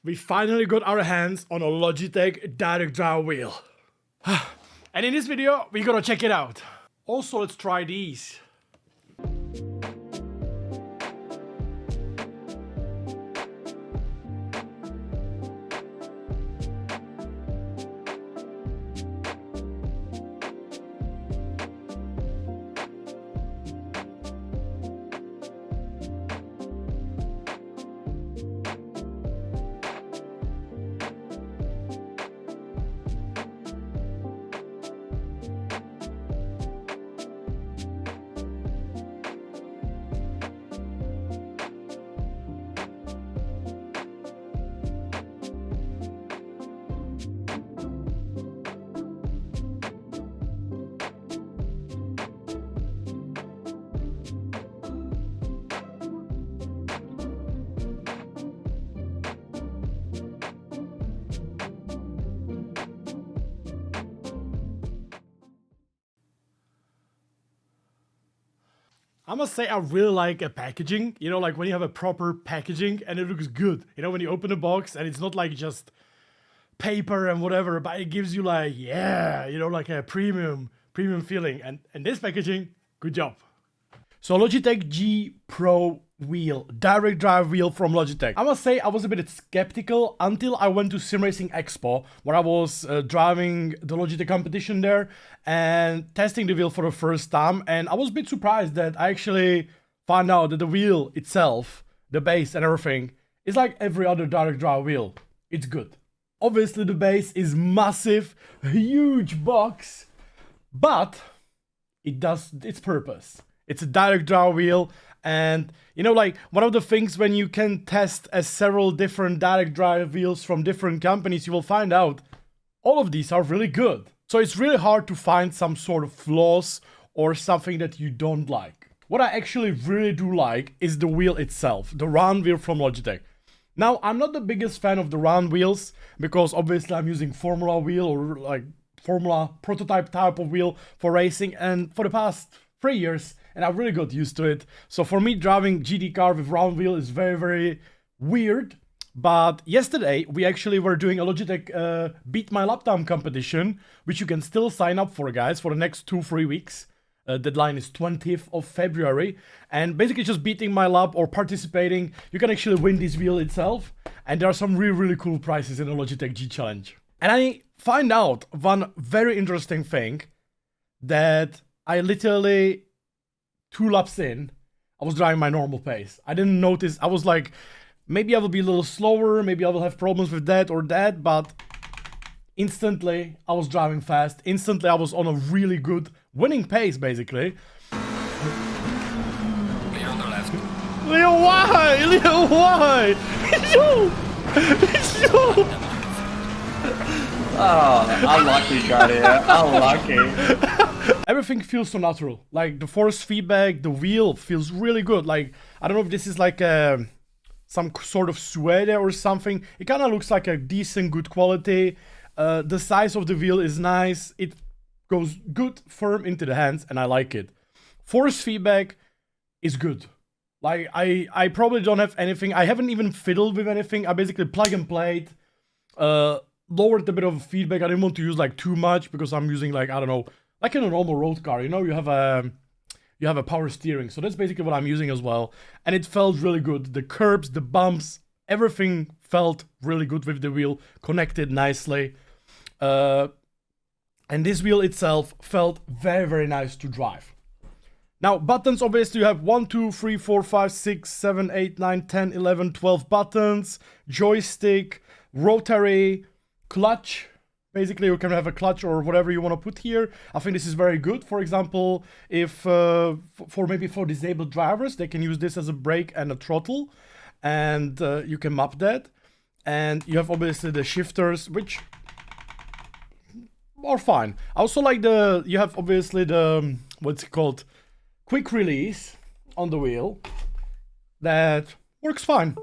We finally got our hands on a Logitech direct drive wheel. And in this video, we're gonna check it out. Also, let's try these. I must say I really like a packaging, you know, like when you have a proper packaging and it looks good. You know, when you open the box and it's not like just paper and whatever, but it gives you like, yeah, you know, like a premium feeling. And this packaging, good job. So Logitech G Pro wheel, direct drive wheel from Logitech. I must say I was a bit skeptical until I went to Simracing Expo, where I was driving the Logitech competition there and testing the wheel for the first time. And I was a bit surprised that I actually found out that the wheel itself, the base and everything, is like every other direct drive wheel. It's good. Obviously the base is massive, huge box, but it does its purpose. It's a direct drive wheel, and you know, like one of the things when you can test several different direct drive wheels from different companies, you will find out all of these are really good. So it's really hard to find some sort of flaws or something that you don't like. What I actually really do like is the wheel itself, the round wheel from Logitech. Now, I'm not the biggest fan of the round wheels because obviously I'm using Formula wheel or like Formula prototype type of wheel for racing, and for the past 3 years, and I really got used to it. So for me, driving GT car with round wheel is very, very weird. But yesterday, we actually were doing a Logitech Beat My Lap Time competition, which you can still sign up for, guys, for the next 2-3 weeks. Deadline is 20th of February. And basically just beating my lap or participating, you can actually win this wheel itself. And there are some really, really cool prizes in the Logitech G Challenge. And I find out one very interesting thing, that I literally 2 laps in, I was driving my normal pace. I didn't notice. I was like, maybe I will be a little slower, maybe I will have problems with that or that, but instantly I was driving fast. Instantly I was on a really good winning pace, basically. Leo on the left. Leo, why? Leo, why? It's you! Oh, unlucky, Jardier. Unlucky. Everything feels so natural. Like the force feedback, the wheel feels really good. Like, I don't know if this is like some sort of suede or something. It kind of looks like a decent, good quality. The size of the wheel is nice. It goes good, firm into the hands, and I like it. Force feedback is good. Like, I probably don't have anything. I haven't even fiddled with anything. I basically plug and played. Lowered a bit of feedback. I didn't want to use like too much because I'm using like, I don't know, like in a normal road car, you know, you have a power steering. So that's basically what I'm using as well. And it felt really good. The curbs, the bumps, everything felt really good with the wheel, connected nicely. And this wheel itself felt very, very nice to drive. Now, buttons, obviously you have 1, 2, 3, 4, 5, 6, 7, 8, 9, 10, 11, 12 buttons, joystick, rotary, clutch. Basically, you can have a clutch or whatever you want to put here. I think this is very good. For example, if for disabled drivers, they can use this as a brake and a throttle, and you can map that. And you have obviously the shifters, which are fine. I also like you have obviously the, what's it called, quick release on the wheel. That works fine.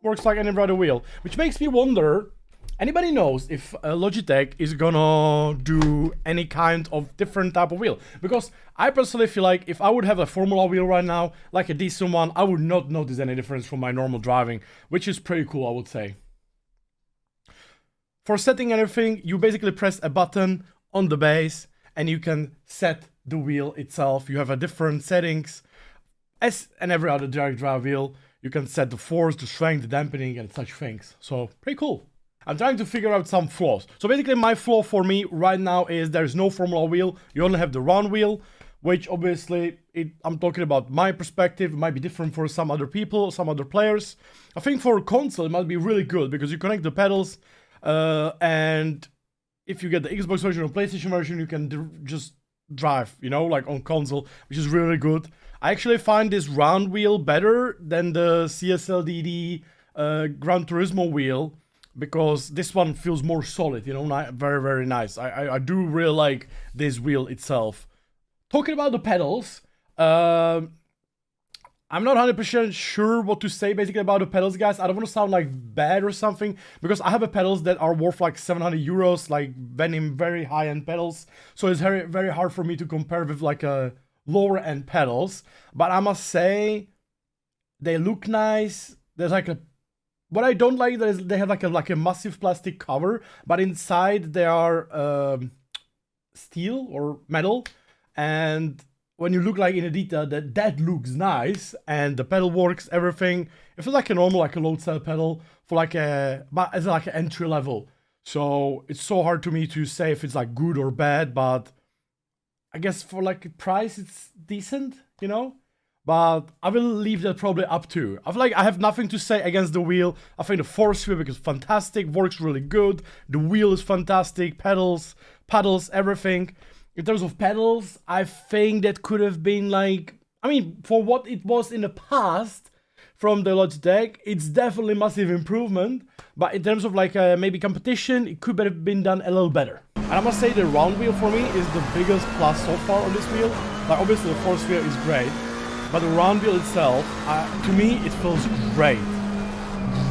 Works like any other wheel, which makes me wonder Anybody knows if Logitech is gonna do any kind of different type of wheel? Because I personally feel like if I would have a Formula wheel right now, like a decent one, I would not notice any difference from my normal driving, which is pretty cool, I would say. For setting everything, you basically press a button on the base and you can set the wheel itself. You have a different settings. As in every other direct drive wheel, you can set the force, the strength, the dampening, and such things. So, pretty cool. I'm trying to figure out some flaws. So basically my flaw for me right now is there's no Formula wheel. You only have the round wheel, which obviously, I'm talking about my perspective. It might be different for some other people, some other players. I think for console, it might be really good because you connect the pedals and if you get the Xbox version or PlayStation version, you can just drive, you know, like on console, which is really good. I actually find this round wheel better than the CSLDD Gran Turismo wheel, because this one feels more solid, you know, very, very nice. I do really like this wheel itself. Talking about the pedals, I'm not 100% sure what to say basically about the pedals, guys. I don't want to sound like bad or something, because I have a pedals that are worth like 700 euros, like very high-end pedals. So it's very, very hard for me to compare with like a lower-end pedals. But I must say, they look nice. There's like a... What I don't like is they have like a massive plastic cover, but inside they are steel or metal, and when you look like in a detail, that looks nice, and the pedal works, everything. It feels like a normal, like a load cell pedal for like but it's like an entry level. So it's so hard to me to say if it's like good or bad, but I guess for like a price, it's decent, you know? But I will leave that probably up to. I feel like I have nothing to say against the wheel. I think the force feedback is fantastic, works really good. The wheel is fantastic, pedals, paddles, everything. In terms of pedals, I think that could have been like, I mean, for what it was in the past from the Logitech, it's definitely massive improvement. But in terms of like maybe competition, it could have been done a little better. And I must say the round wheel for me is the biggest plus so far on this wheel. Like obviously the force wheel is great, but the round wheel itself, to me, it feels great.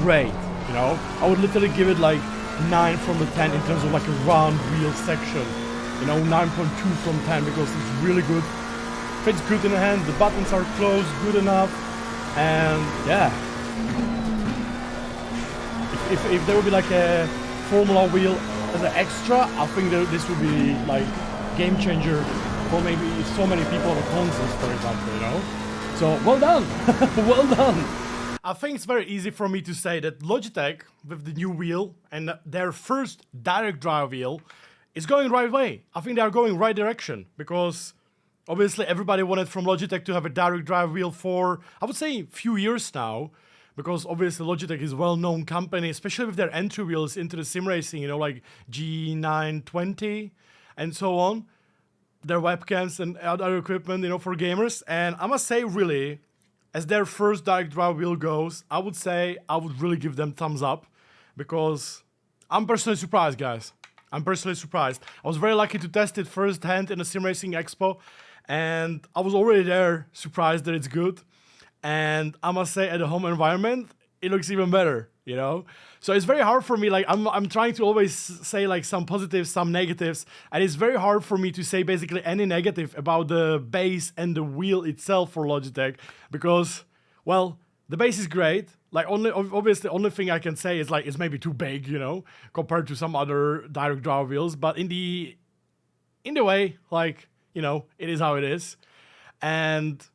Great, you know? I would literally give it like 9 from the 10 in terms of like a round wheel section. You know, 9.2 from 10 because it's really good. Fits good in the hand, the buttons are closed, good enough. And yeah. If there would be like a Formula wheel as an extra, I think that this would be like game changer for maybe so many people on the consoles, for example, you know? So, well done! Well done! I think it's very easy for me to say that Logitech, with the new wheel and their first direct drive wheel, is going the right way. I think they are going right direction, because obviously everybody wanted from Logitech to have a direct drive wheel for, I would say, a few years now, because obviously Logitech is a well-known company, especially with their entry wheels into the sim racing, you know, like G920 and so on. Their webcams and other equipment, you know, for gamers. And I must say, really, as their first direct drive wheel goes, I would say I would really give them thumbs up, because I'm personally surprised, guys. I'm personally surprised. I was very lucky to test it firsthand in a Sim Racing Expo, and I was already there surprised that it's good. And I must say, at the home environment, it looks even better, you know? So it's very hard for me, like, I'm trying to always say, like, some positives, some negatives, and it's very hard for me to say basically any negative about the base and the wheel itself for Logitech, because, well, the base is great. Like, obviously, the only thing I can say is, like, it's maybe too big, you know, compared to some other direct drive wheels, but in the way, like, you know, it is how it is. And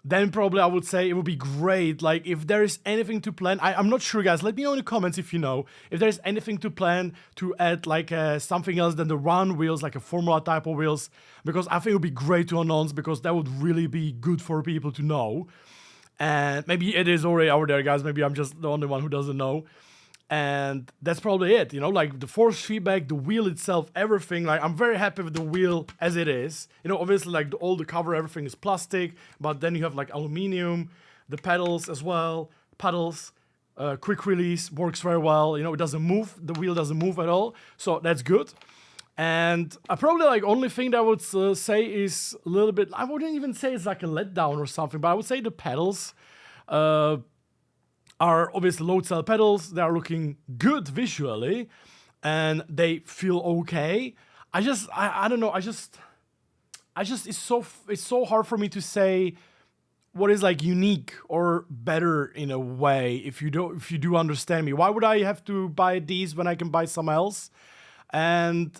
then probably I would say it would be great, like, if there is anything to plan. I'm not sure, guys. Let me know in the comments if you know. If there's anything to plan to add, like, something else than the round wheels, like a Formula type of wheels. Because I think it would be great to announce, because that would really be good for people to know. And maybe it is already out there, guys. Maybe I'm just the only one who doesn't know. And that's probably it, you know, like the force feedback, the wheel itself, everything. Like, I'm very happy with the wheel as it is. You know, obviously, like, all the cover, everything is plastic, but then you have like aluminum, the pedals as well, paddles, quick release, works very well. You know, it doesn't move, the wheel doesn't move at all, so that's good. And I probably, like, only thing that I would say is a little bit, I wouldn't even say it's like a letdown or something, but I would say the pedals. are obviously load cell pedals. They are looking good visually, and they feel okay. I don't know. It's so hard for me to say what is like unique or better in a way. If you do understand me, why would I have to buy these when I can buy some else? And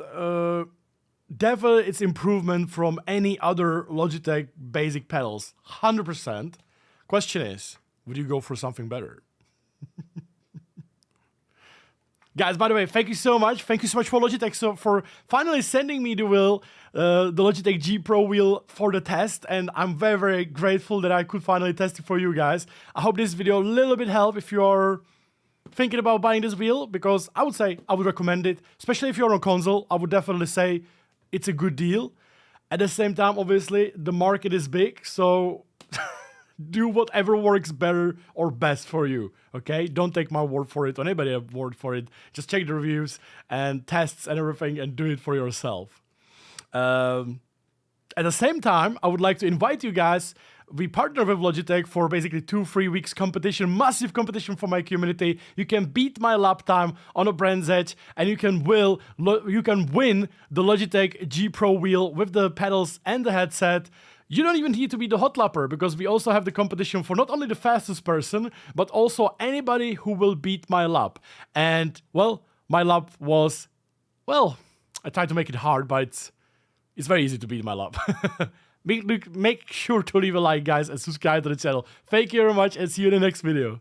definitely it's improvement from any other Logitech basic pedals, 100%. Question is, would you go for something better? Guys, by the way, thank you so much. Thank you so much for Logitech for finally sending me the wheel, the Logitech G Pro wheel for the test. And I'm very, very grateful that I could finally test it for you guys. I hope this video a little bit helped if you're thinking about buying this wheel, because I would say I would recommend it, especially if you're on console. I would definitely say it's a good deal. At the same time, obviously, the market is big, so do whatever works better or best for you, okay? Don't take my word for it or anybody's word for it. Just check the reviews and tests and everything and do it for yourself. At the same time, I would like to invite you guys. We partner with Logitech for basically 2-3 weeks competition, massive competition for my community. You can beat my lap time on a Brands Edge, and you can win the Logitech G Pro wheel with the pedals and the headset. You don't even need to be the hot lapper, because we also have the competition for not only the fastest person, but also anybody who will beat my lap. And, well, my lap was, well, I tried to make it hard, but it's very easy to beat my lap. Make sure to leave a like, guys, and subscribe to the channel. Thank you very much, and see you in the next video.